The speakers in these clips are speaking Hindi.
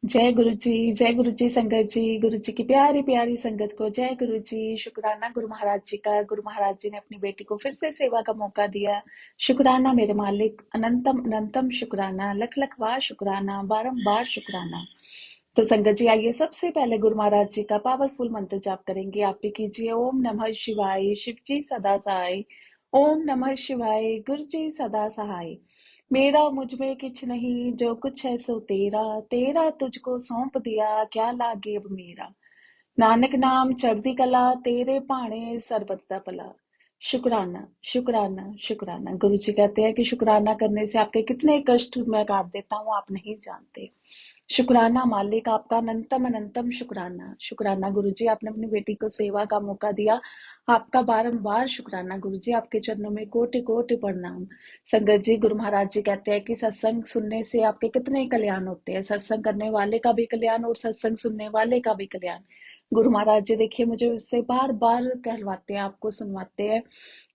जय गुरु जी संगत जी। गुरु जी की प्यारी प्यारी संगत को जय गुरु जी। शुक्राना गुरु महाराज जी का। गुरु महाराज जी ने अपनी बेटी को फिर से सेवा का मौका दिया। शुक्राना मेरे मालिक, अनंतम अनंतम शुक्राना, लख लख बार शुक्राना, बारंबार शुक्राना। तो संगत जी आइए सबसे पहले गुरु महाराज जी का पावरफुल मंत्र जाप करेंगे। आप भी कीजिए। ओम नमः शिवाय, शिव जी सदा सहाय। ओम नमः शिवाय, गुरु जी सदा सहाय। मेरा मुझ में किछ नहीं, जो कुछ है सो तेरा। तेरा तुझको सौंप दिया, क्या लागे अब मेरा। नानक नाम चढ़दी कला, तेरे भाणे सरबत दा भला। शुक्राना शुक्राना शुक्राना। गुरु जी कहते हैं कि शुक्राना करने से आपके कितने कष्ट मैं काट देता हूँ, आप नहीं जानते। शुक्राना मालिक, आपका अनंतम अनंतम शुक्राना। शुक्राना गुरु जी, आपने अपनी बेटी को सेवा का मौका दिया। आपका बारंबार शुक्राना गुरु जी। आपके चरणों में कोटि कोटि प्रणाम। संगत जी, गुरु महाराज जी कहते हैं कि सत्संग सुनने से आपके कितने कल्याण होते हैं। सत्संग करने वाले का भी कल्याण और सत्संग सुनने वाले का भी कल्याण। गुरु महाराज जी देखिए मुझे उससे बार बार कहलवाते हैं, आपको सुनवाते हैं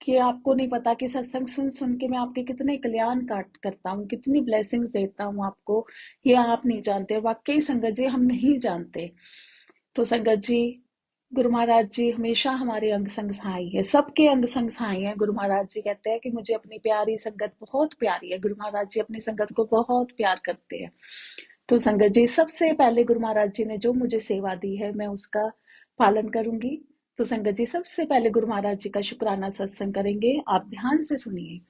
कि आपको नहीं पता कि सत्संग सुन सुन के मैं आपके कितने कल्याण काट करता हूँ, कितनी ब्लेसिंग्स देता हूँ आपको। ये आप नहीं जानते। वाकई संगत जी हम नहीं जानते। तो संगत जी, गुरु महाराज जी हमेशा हमारे अंग संग सहाय है, सबके अंग संग सहाय है। गुरु महाराज जी कहते हैं कि मुझे अपनी प्यारी संगत बहुत प्यारी है। गुरु महाराज जी अपनी संगत को बहुत प्यार करते हैं। तो संगत जी, सबसे पहले गुरु महाराज जी ने जो मुझे सेवा दी है मैं उसका पालन करूंगी। तो संगत जी, सबसे पहले गुरु महाराज जी का शुक्राना सत्संग करेंगे। आप ध्यान से सुनिए।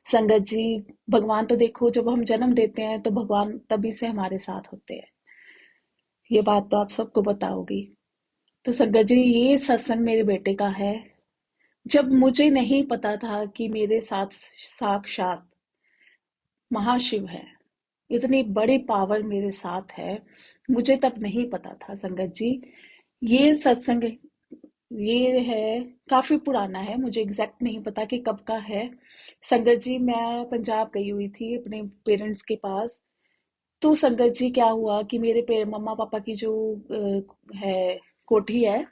संगत जी, भगवान तो देखो, जब हम जन्म देते हैं तो भगवान तभी से हमारे साथ होते हैं। ये बात तो आप सबको बताओगी। तो संगत जी, ये सत्संग मेरे बेटे का है। जब मुझे नहीं पता था कि मेरे साथ साक्षात महाशिव है, इतनी बड़ी पावर मेरे साथ है, मुझे तब नहीं पता था संगत जी। ये सत्संग, ये है, काफी पुराना है, मुझे एग्जैक्ट नहीं पता कि कब का है। संगत जी, मैं पंजाब गई हुई थी अपने पेरेंट्स के पास। तो संगत जी क्या हुआ कि मेरे मम्मा पापा की जो है कोठी है,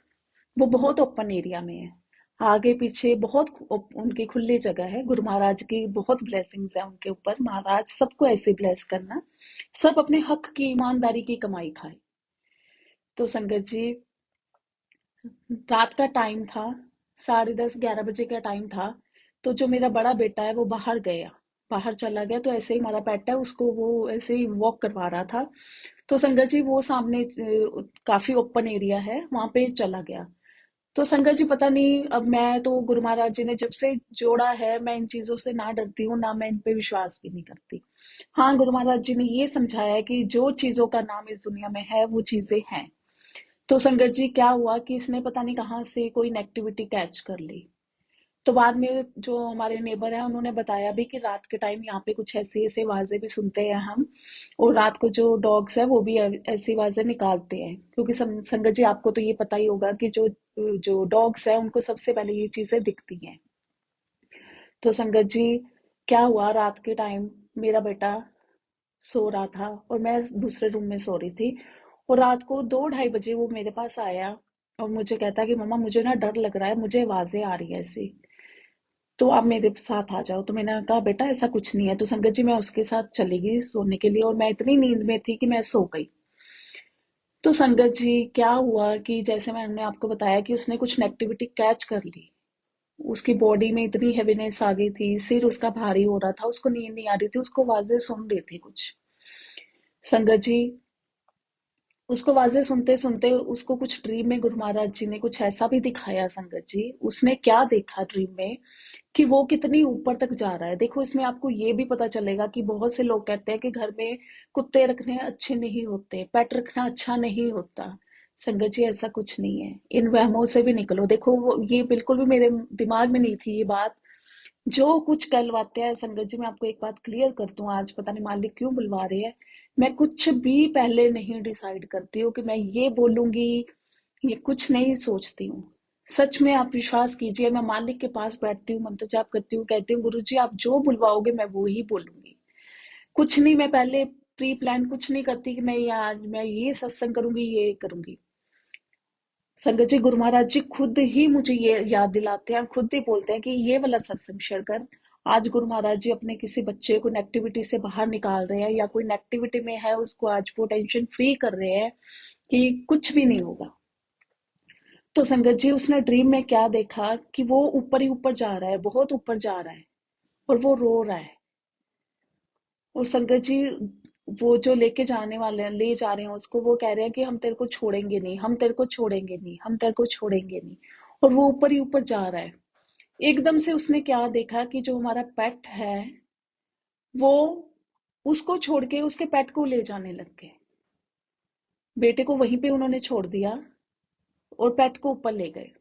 वो बहुत ओपन एरिया में है। आगे पीछे बहुत उनकी खुली जगह है। गुरु महाराज की बहुत ब्लेसिंग्स है उनके ऊपर। महाराज सबको ऐसे ब्लेस करना, सब अपने हक की ईमानदारी की कमाई खाए। तो संगत जी, रात का टाइम था, 10:30-11 बजे का टाइम था। तो जो मेरा बड़ा बेटा है वो बाहर गया, बाहर चला गया। तो ऐसे ही हमारा पेट है, उसको वो ऐसे ही वॉक करवा रहा था। तो संगत जी, वो सामने काफी ओपन एरिया है, वहां पे चला गया। तो संगत जी पता नहीं, अब मैं तो गुरु महाराज जी ने जब से जोड़ा है, मैं इन चीजों से ना डरती हूँ, ना मैं इन पे विश्वास भी नहीं करती। हाँ, गुरु महाराज जी ने ये समझाया है कि जो चीजों का नाम इस दुनिया में है वो चीजें हैं। तो संगत जी क्या हुआ कि इसने पता नहीं कहाँ से कोई नेगेटिविटी कैच कर ली। तो बाद में जो हमारे नेबर हैं उन्होंने बताया भी कि रात के टाइम यहाँ पे कुछ ऐसी ऐसी आवाजें भी सुनते हैं हम। और रात को जो डॉग्स है वो भी ऐसी आवाजें निकालते हैं, क्योंकि संगत जी आपको तो ये पता ही होगा कि जो जो डॉग्स है उनको सबसे पहले ये चीजें दिखती हैं। तो संगत जी क्या हुआ, रात के टाइम मेरा बेटा सो रहा था और मैं दूसरे रूम में सो रही थी। और रात को 2-2:30 बजे वो मेरे पास आया और मुझे कहता कि मम्मा मुझे ना डर लग रहा है, मुझे आवाजें आ रही है ऐसी, तो आप मेरे साथ आ जाओ। तो मैंने कहा बेटा ऐसा कुछ नहीं है। तो संगत जी मैं उसके साथ चली गई सोने के लिए और मैं इतनी नींद में थी कि मैं सो गई। तो संगत जी क्या हुआ कि जैसे मैंने आपको बताया कि उसने कुछ नेगेटिविटी कैच कर ली। उसकी बॉडी में इतनी हेवीनेस आ गई थी, सिर उसका भारी हो रहा था, उसको नींद नहीं आ रही थी, उसको आवाजें सुन रही थी कुछ। संगत जी, उसको आवाजें सुनते सुनते उसको कुछ ड्रीम में गुरु महाराज जी ने कुछ ऐसा भी दिखाया। संगत जी, उसने क्या देखा ड्रीम में कि वो कितनी ऊपर तक जा रहा है। देखो इसमें आपको ये भी पता चलेगा कि बहुत से लोग कहते हैं कि घर में कुत्ते रखने अच्छे नहीं होते, पेट रखना अच्छा नहीं होता। संगत जी ऐसा कुछ नहीं है, इन वहमों से भी निकलो। देखो ये बिल्कुल भी मेरे दिमाग में नहीं थी ये बात। जो कुछ कहलवाते हैं संगत जी, मैं आपको एक बात क्लियर कर दूं, आज पता नहीं मालिक क्यों बुलवा रहे हैं। मैं कुछ भी पहले नहीं डिसाइड करती हूँ कि मैं ये बोलूंगी, ये कुछ नहीं सोचती हूँ। सच में आप विश्वास कीजिए, मैं मालिक के पास बैठती हूँ, मंत्र जाप करती हूँ, कहती हूँ गुरु जी आप जो बुलवाओगे मैं वो ही बोलूंगी। कुछ नहीं, मैं पहले प्री प्लान कुछ नहीं करती कि मैं ये सत्संग करूंगी, ये करूंगी। संगत जी, गुरु महाराज जी खुद ही मुझे ये याद दिलाते हैं, खुद ही बोलते हैं कि ये वाला सत्संग शेयर कर आज गुरु महाराज जी अपने किसी बच्चे को नेगेटिविटी से बाहर निकाल रहे हैं, या कोई नेगेटिविटी में है उसको आज वो टेंशन फ्री कर रहे हैं कि कुछ भी नहीं होगा। तो संगत जी उसने ड्रीम में क्या देखा कि वो ऊपर ही ऊपर जा रहा है, बहुत ऊपर जा रहा है, और वो रो रहा है। और संगत जी वो जो लेके जाने वाले हैं, ले जा रहे हैं उसको, वो कह रहे हैं कि हम तेरे को छोड़ेंगे नहीं, हम तेरे को छोड़ेंगे नहीं, हम तेरे को छोड़ेंगे नहीं। और वो ऊपर ही ऊपर जा रहा है। एकदम से उसने क्या देखा कि जो हमारा पेट है वो उसको छोड़ के उसके पेट को ले जाने लग गए। बेटे को वहीं पे उन्होंने छोड़ दिया और पेट को ऊपर ले गए।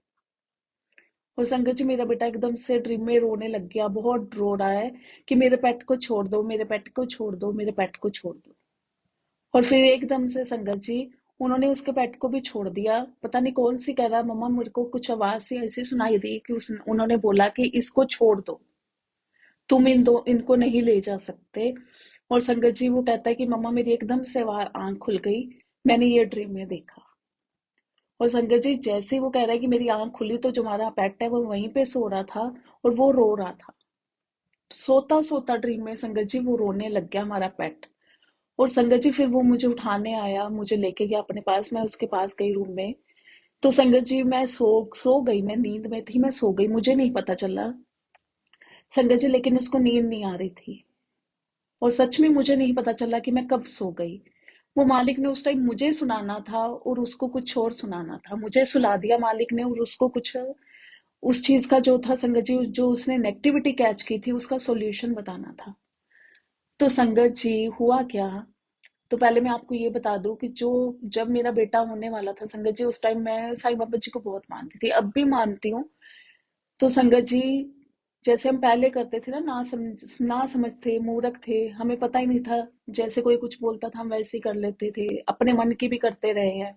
और संगत जी मेरा बेटा एकदम से ड्रीम में रोने लग गया, बहुत रो रहा है कि मेरे पेट को छोड़ दो, मेरे पेट को छोड़ दो, मेरे पेट को छोड़ दो। और फिर एकदम से संगत जी उन्होंने उसके पेट को भी छोड़ दिया। पता नहीं कौन सी कह रहा है, मम्मा मेरे को कुछ आवाज सी ऐसी सुनाई दी कि उन्होंने बोला कि इसको छोड़ दो, तुम इनको नहीं ले जा सकते। और संगत जी वो कहता है कि मम्मा मेरी एकदम से आंख खुल गई, मैंने ये ड्रीम में देखा। और संगत जी जैसे ही वो कह रहा है कि मेरी आंख खुली, तो जो हमारा पेट है वो वहीं पे सो रहा था और वो रो रहा था। सोता सोता ड्रीम में संगत जी वो रोने लग गया हमारा पेट। और संगत जी फिर वो मुझे उठाने आया, मुझे लेके गया अपने पास, मैं उसके पास गई रूम में। तो संगत जी मैं सो गई, मैं नींद में थी, मैं सो गई, मुझे नहीं पता चला संगत जी, लेकिन उसको नींद नहीं आ रही थी। और सच में मुझे नहीं पता चला कि मैं कब सो गई। वो मालिक ने उस टाइम मुझे सुनाना था और उसको कुछ और सुनाना था। मुझे सुला दिया मालिक ने, और उसको कुछ उस चीज का जो था संगत जी, जो उसने नेगेटिविटी कैच की थी उसका सॉल्यूशन बताना था। तो संगत जी हुआ क्या, तो पहले मैं आपको ये बता दूं कि जो जब मेरा बेटा होने वाला था संगत जी, उस टाइम मैं साईं बाबा जी को बहुत मानती थी, अब भी मानती हूँ। तो संगत जी जैसे हम पहले करते थे ना समझ थे, मूर्ख थे, हमें पता ही नहीं था, जैसे कोई कुछ बोलता था हम वैसे ही कर लेते थे, अपने मन की भी करते रहे हैं।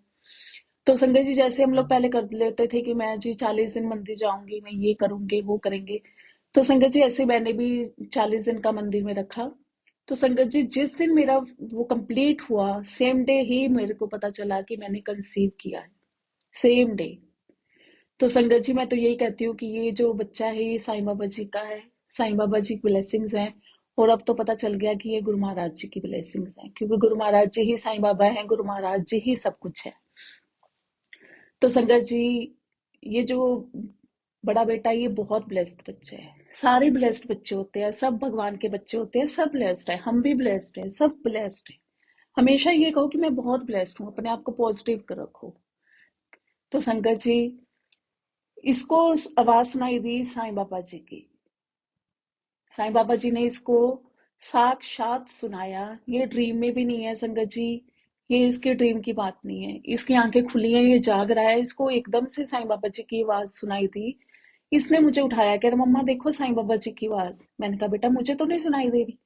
तो संगत जी जैसे हम लोग पहले कर लेते थे कि मैं जी 40 दिन मंदिर जाऊंगी, मैं ये करूंगी वो करेंगे। तो संगत जी ऐसे मैंने भी 40 दिन का मंदिर में रखा। तो संगत जी जिस दिन मेरा वो कंप्लीट हुआ, सेम डे ही मेरे को पता चला कि मैंने कंसीव किया है, सेम डे। तो संगत जी मैं तो यही कहती हूँ कि ये जो बच्चा है ये साईं बाबा जी का है, साईं बाबा जी की ब्लेसिंग्स हैं। और अब तो पता चल गया कि ये गुरु महाराज जी की ब्लेसिंग्स हैं, क्योंकि गुरु महाराज जी ही साईं बाबा हैं, गुरु महाराज जी ही सब कुछ है। तो संगत जी ये जो बड़ा बेटा है, ये बहुत ब्लेस्ड बच्चे है। सारे ब्लेस्ड बच्चे होते हैं, सब भगवान के बच्चे होते हैं, सब ब्लेस्ड है, हम भी ब्लेस्ड है, सब ब्लेस्ड है। हमेशा ये कहो कि मैं बहुत ब्लेस्ड हूँ, अपने आप को पॉजिटिव कर रखो। तो संगत जी इसको आवाज सुनाई दी साईं बाबा जी की। साईं बाबा जी ने इसको साक्षात सुनाया। ये ड्रीम में भी नहीं है संगत जी, ये इसके ड्रीम की बात नहीं है, इसकी आंखें खुली हैं, ये जाग रहा है, इसको एकदम से साईं बाबा जी की आवाज सुनाई दी। इसने मुझे उठाया, कह रहा मम्मा देखो साईं बाबा जी की आवाज। मैंने कहा बेटा मुझे तो नहीं सुनाई दे रही।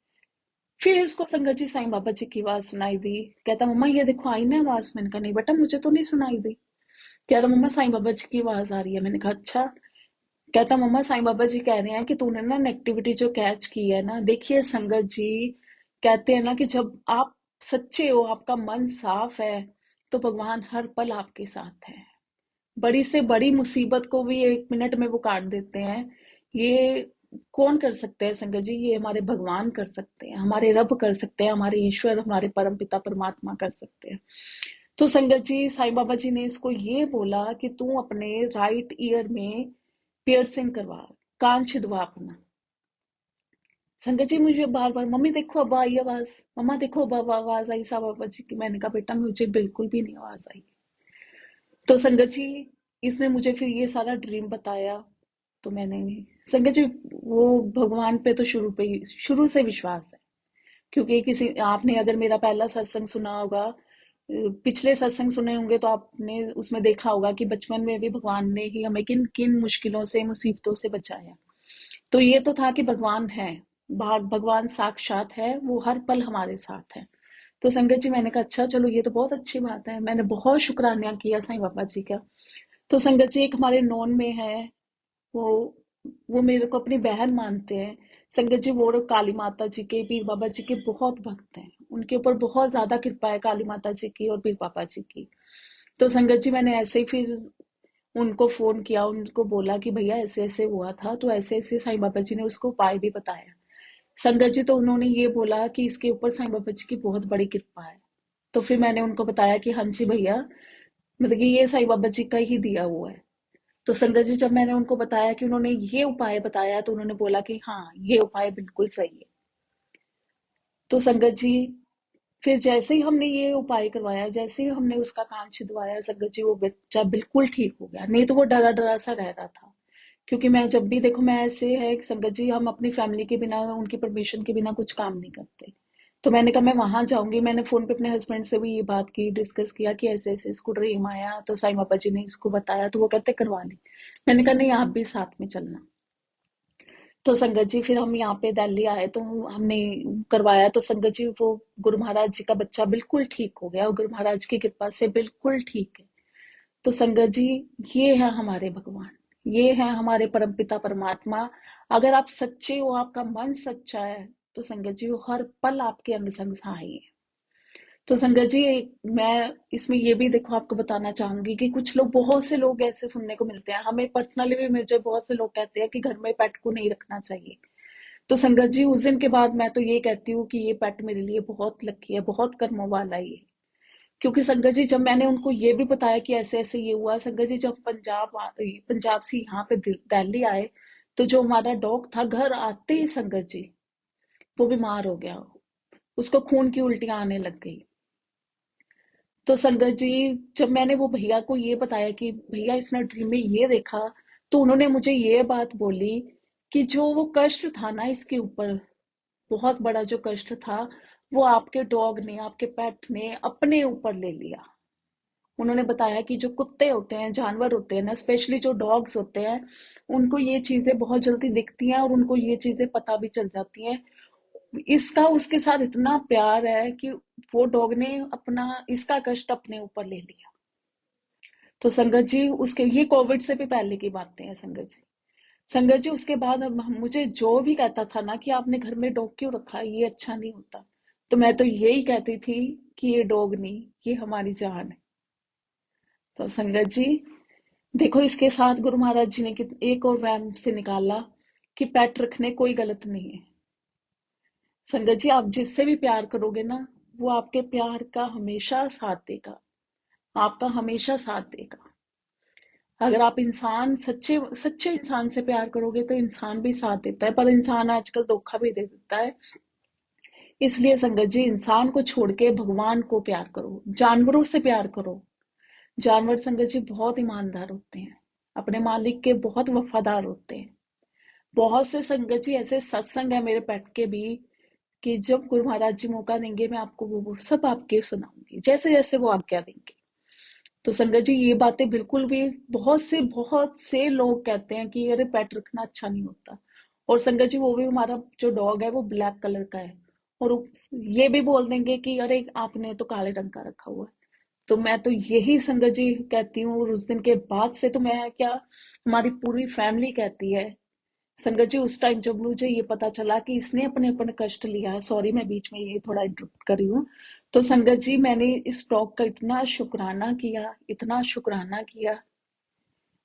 फिर इसको संगत जी साईं बाबा जी की आवाज सुनाई दी। कहता मम्मा ये देखो आई ना आवाज। मैंने कहा नहीं बेटा मुझे तो नहीं सुनाई दी। कह रहा मम्मा साईं बाबा जी की आवाज आ रही है। मैंने कहा अच्छा। कहता मम्मा साईं बाबा जी कह रहे हैं कि तूने ना नेगेटिविटी जो कैच की है ना, देखिए संगत जी कहते हैं ना कि जब आप सच्चे हो, आपका मन साफ है, तो भगवान हर पल आपके साथ है। बड़ी से बड़ी मुसीबत को भी 1 मिनट में वो काट देते हैं। ये कौन कर सकते हैं संगत जी, ये हमारे भगवान कर सकते हैं, हमारे रब कर सकते हैं, हमारे ईश्वर, हमारे परम पिता परमात्मा कर सकते हैं। तो संगत जी साईं बाबा जी ने इसको ये बोला कि तू अपने राइट ईयर में पियर्सिंग करवा, कान छिदवा अपना। संगत जी मुझे बार बार मम्मी देखो अब आई आवाज, मम्मा देखो अब आवाज आई साईं बाबा जी की। मैंने कहा बेटा मुझे बिल्कुल भी नहीं आवाज आई। तो संगत जी इसने मुझे फिर ये सारा ड्रीम बताया। तो मैंने, संगत जी वो भगवान पे तो शुरू से विश्वास है। क्योंकि किसी आपने अगर मेरा पहला सत्संग सुना होगा, पिछले सत्संग सुने होंगे, तो आपने उसमें देखा होगा कि बचपन में भी भगवान ने ही हमें किन किन मुश्किलों से, मुसीबतों से बचाया। तो ये तो था कि भगवान है, भगवान साक्षात है, वो हर पल हमारे साथ है। तो संगत जी मैंने कहा अच्छा चलो ये तो बहुत अच्छी बात है। मैंने बहुत शुक्राना किया साईं बाबा जी का। तो संगत जी एक हमारे नॉन में है, वो वो मेरे को अपनी बहन मानते हैं। संगत जी वो काली माता जी के, पीर बाबा जी के बहुत भक्त हैं, उनके ऊपर बहुत ज्यादा कृपा है काली माता जी की और पीर बाबा जी की। तो संगत जी मैंने ऐसे ही फिर उनको फोन किया, उनको बोला कि भैया ऐसे ऐसे हुआ था, तो ऐसे ऐसे साईं बाबा जी ने उसको उपाय भी बताया। संगत जी, तो उन्होंने ये बोला कि इसके ऊपर साईं बाबा जी की बहुत बड़ी कृपा है। तो फिर मैंने उनको बताया कि हाँ जी भैया, मतलब कि ये साईं बाबा जी का ही दिया हुआ है। तो संगत जी, जब मैंने उनको बताया कि उन्होंने ये उपाय बताया, तो उन्होंने बोला कि हाँ, ये उपाय बिल्कुल सही है। तो संगत जी, फिर जैसे ही हमने ये उपाय करवाया, जैसे ही हमने उसका कान छिदवाया, संगत जी वो बच्चा बिल्कुल ठीक हो गया। नहीं तो वो डरा डरा सा रह रहा था। क्योंकि मैं जब भी देखो, मैं ऐसे है कि संगत जी, हम अपनी फैमिली के बिना, उनकी परमिशन के बिना कुछ काम नहीं करते। तो मैंने कहा मैं वहां जाऊंगी। मैंने फोन पे अपने हस्बैंड से भी ये बात की, डिस्कस किया कि ऐसे ऐसे इसको ड्रीम आया, तो साईं बाबा जी ने इसको बताया, तो वो कहते करवा ली। मैंने कहा नहीं, आप भी साथ में चलना। तो संगत जी, फिर हम यहाँ पे दिल्ली आए, तो हमने करवाया। तो संगत जी, वो गुरु महाराज जी का बच्चा बिल्कुल ठीक हो गया, और गुरु महाराज की कृपा से बिल्कुल ठीक है। तो संगत जी, ये है हमारे भगवान, ये है हमारे परमपिता परमात्मा। अगर आप सच्चे हो, आपका मन सच्चा है, तो संगत जी वो हर पल आपके अंग संग सहाय है। तो संगत जी, मैं इसमें ये भी देखो आपको बताना चाहूंगी कि कुछ लोग, बहुत से लोग ऐसे सुनने को मिलते हैं, हमें पर्सनली भी, मुझे बहुत से लोग कहते हैं कि घर में पेट को नहीं रखना चाहिए। तो संगत जी, उस दिन के बाद मैं तो ये कहती हूँ कि ये पेट मेरे लिए बहुत लकी है, बहुत कर्मों वाला है ये। क्योंकि संगत जी, जब मैंने उनको ये भी बताया कि ऐसे ऐसे ये हुआ, संगत जी, जब पंजाब से यहाँ पे दिल्ली आए, तो जो हमारा डॉग था, घर आते ही संगत जी वो बीमार हो गया। उसको खून की उल्टियां आने लग गई। तो संगत जी, जब मैंने वो भैया को ये बताया कि भैया इसने ड्रीम में ये देखा, तो उन्होंने मुझे ये बात बोली कि जो वो कष्ट था ना इसके ऊपर, बहुत बड़ा जो कष्ट था, वो आपके डॉग ने, आपके पेट ने अपने ऊपर ले लिया। उन्होंने बताया कि जो कुत्ते होते हैं, जानवर होते हैं ना, स्पेशली जो डॉग्स होते हैं, उनको ये चीजें बहुत जल्दी दिखती हैं, और उनको ये चीजें पता भी चल जाती हैं। इसका उसके साथ इतना प्यार है कि वो डॉग ने अपना इसका कष्ट अपने ऊपर ले लिया। तो संगत जी, उसके ये कोविड से भी पहले की बातें हैं संगत जी। संगत जी, उसके बाद अब मुझे जो भी कहता था ना कि आपने घर में डॉग क्यों रखा है, ये अच्छा नहीं होता, तो मैं तो यही कहती थी कि ये डॉग नहीं, ये हमारी जान है। तो संगत जी, देखो इसके साथ गुरु महाराज जी ने एक और वहम से निकाला कि पेट रखने कोई गलत नहीं है। संगत जी, आप जिससे भी प्यार करोगे ना, वो आपके प्यार का हमेशा साथ देगा, आपका हमेशा साथ देगा। अगर आप इंसान, सच्चे सच्चे इंसान से प्यार करोगे, तो इंसान भी साथ देता है, पर इंसान आजकल धोखा भी दे देता है। इसलिए संगत जी, इंसान को छोड़ के भगवान को प्यार करो, जानवरों से प्यार करो। जानवर संगत जी बहुत ईमानदार होते हैं, अपने मालिक के बहुत वफादार होते हैं। बहुत से संगत जी ऐसे सत्संग है मेरे पेट के भी, कि जब गुरु महाराज जी मौका देंगे, मैं आपको वो सब आपके सुनाऊंगी, जैसे जैसे वो आज्ञा देंगे। तो संगत जी, ये बातें बिल्कुल भी, बहुत से लोग कहते हैं कि अरे पेट रखना अच्छा नहीं होता। और संगत जी, वो भी हमारा जो डॉग है वो ब्लैक कलर का है। और ये भी बोल देंगे कि अरे आपने तो काले रंग का रखा हुआ है। तो मैं तो यही संगत जी कहती हूँ, और उस दिन के बाद से तो मैं क्या, हमारी पूरी फैमिली कहती है। संगत जी, उस टाइम जब मुझे ये पता चला कि इसने अपने अपने कष्ट लिया है, सॉरी मैं बीच में ये थोड़ा इंटरप्ट कर रही हूँ। तो संगत जी, मैंने इस डॉग का इतना शुक्राना किया, इतना शुक्राना किया।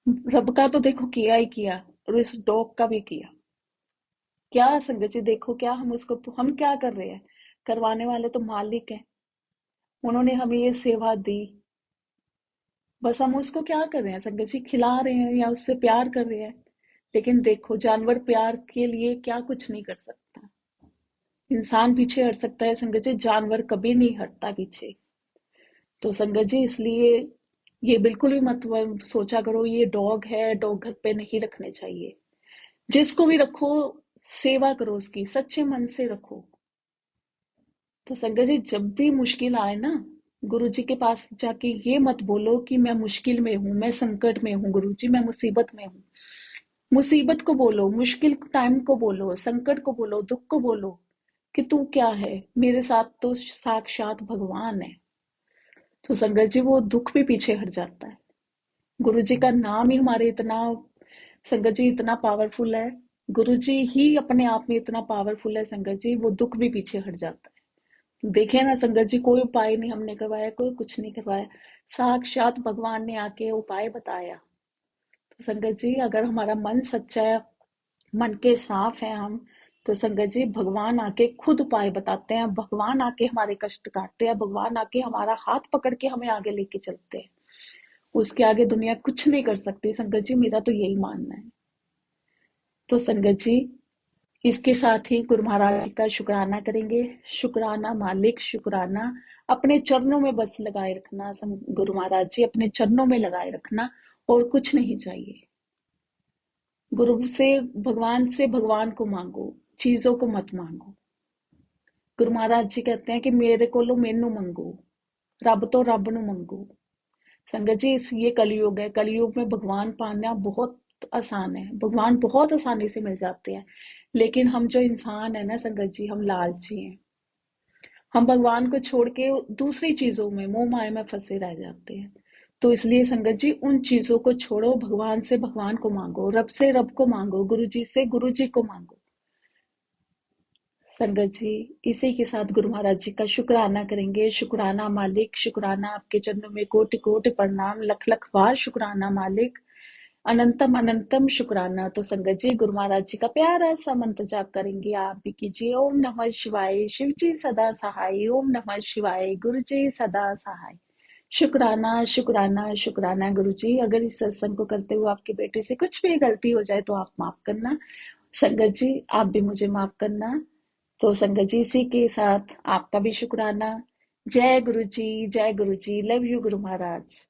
रब का तो देखो किया ही किया, और इस डॉग का भी किया। क्या संगत जी, देखो क्या हम उसको, हम क्या कर रहे हैं, करवाने वाले तो मालिक हैं। उन्होंने हमें ये सेवा दी, बस हम उसको क्या कर रहे हैं संगत जी, खिला रहे हैं या उससे प्यार कर रहे हैं। लेकिन देखो, जानवर प्यार के लिए क्या कुछ नहीं कर सकता। इंसान पीछे हट सकता है संगत जी, जानवर कभी नहीं हटता पीछे। तो संगत जी, इसलिए ये बिल्कुल भी मत सोचा करो ये डॉग है, डॉग घर पे नहीं रखने चाहिए। जिसको भी रखो, सेवा करो उसकी, सच्चे मन से रखो। तो संगत जी, जब भी मुश्किल आए ना, गुरु जी के पास जाके ये मत बोलो कि मैं मुश्किल में हूं, मैं संकट में हूँ, गुरु जी मैं मुसीबत में हूँ। मुसीबत को बोलो, मुश्किल टाइम को बोलो, संकट को बोलो, दुख को बोलो कि तू क्या है, मेरे साथ तो साक्षात भगवान है। तो संगत जी, वो दुख भी पीछे हट जाता है। गुरु जी का नाम ही हमारे इतना, संगत जी इतना पावरफुल है। गुरु जी ही अपने आप में इतना पावरफुल है संगत जी, वो दुख भी पीछे हट जाता है। देखे ना संगत जी, कोई उपाय नहीं हमने करवाया, कोई कुछ नहीं करवाया, साक्षात भगवान ने आके उपाय बताया। संगत जी अगर हमारा मन सच्चा है, मन के साफ हैं हम, तो संगत जी भगवान आके खुद उपाय बताते हैं, भगवान आके हमारे कष्ट काटते हैं, भगवान आके हमारा हाथ पकड़ के हमें आगे लेके चलते हैं। उसके आगे दुनिया कुछ नहीं कर सकती संगत जी, मेरा तो यही मानना है। तो संगत जी इसके साथ ही गुरु महाराज जी का शुक्राना करेंगे। शुक्राना मालिक, शुक्राना। अपने चरणों में बस लगाए रखना गुरु महाराज जी, अपने चरणों में लगाए रखना, और कुछ नहीं चाहिए। गुरु से भगवान को मांगो, चीजों को मत मांगो। गुरु महाराज जी कहते हैं कि मेरे कोलो मैनू मंगो, रब तो रब नू मंगो। संगत जी इस ये कलयुग है, कलयुग में भगवान पाना बहुत आसान है, भगवान बहुत आसानी से मिल जाते हैं। लेकिन हम जो इंसान है ना संगत जी, हम लालची हैं। हम भगवान को छोड़ के दूसरी चीजों में, मोह माया में फंसे रह जाते हैं। तो इसलिए संगत जी उन चीजों को छोड़ो, भगवान से भगवान को मांगो, रब से रब को मांगो, गुरु जी से गुरु जी को मांगो। संगत जी इसी के साथ गुरु महाराज जी का शुक्राना करेंगे। शुक्राना मालिक, शुक्राना। आपके चरणों में कोटि कोटि प्रणाम, लख लख बार शुक्राना मालिक, अनंतम अनंतम शुक्राना। तो संगत जी गुरु महाराज जी का प्यारा सा मंत्र जाप करेंगे, आप भी कीजिए। ओम नमः शिवाय, शिव जी सदा सहाय। ओम नमः शिवाय, गुरु जी सदा सहाय। शुक्राना शुक्राना शुक्राना। गुरु जी अगर इस सत्संग को करते हुए आपकी बेटी से कुछ भी गलती हो जाए तो आप माफ करना। संगत जी आप भी मुझे माफ करना। तो संगत जी इसी के साथ आपका भी शुक्राना। जय गुरु जी, जय गुरु जी। Love you Guru Maharaj.